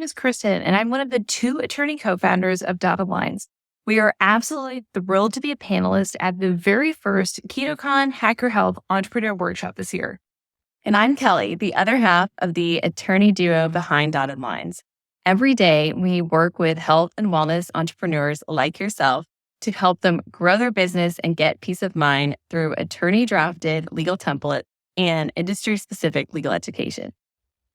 is Kristen, and I'm one of the 2 attorney co-founders of Dotted Lines. We are absolutely thrilled to be a panelist at the very first KetoCon Hack Your Health Entrepreneur Workshop this year. And I'm Kelly, the other half of the attorney duo behind Dotted Lines. Every day, we work with health and wellness entrepreneurs like yourself to help them grow their business and get peace of mind through attorney-drafted legal template and industry-specific legal education.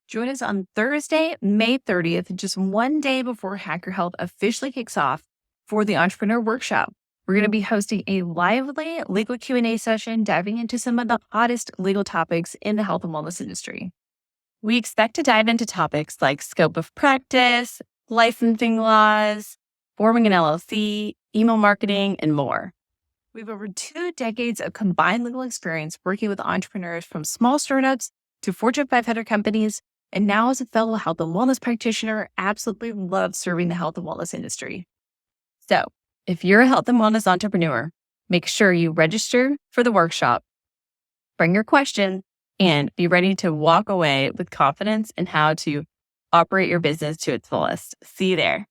Join us on Thursday, May 30th, just one day before Hack Your Health officially kicks off for the Entrepreneur Workshop. We're going to be hosting a lively legal Q&A session diving into some of the hottest legal topics in the health and wellness industry. We expect to dive into topics like scope of practice, licensing laws, forming an LLC, email marketing, and more. We have over 2 decades of combined legal experience working with entrepreneurs from small startups to Fortune 500 companies, and now as a fellow health and wellness practitioner, absolutely love serving the health and wellness industry. So, if you're a health and wellness entrepreneur, make sure you register for the workshop, bring your question, and be ready to walk away with confidence in how to operate your business to its fullest. See you there.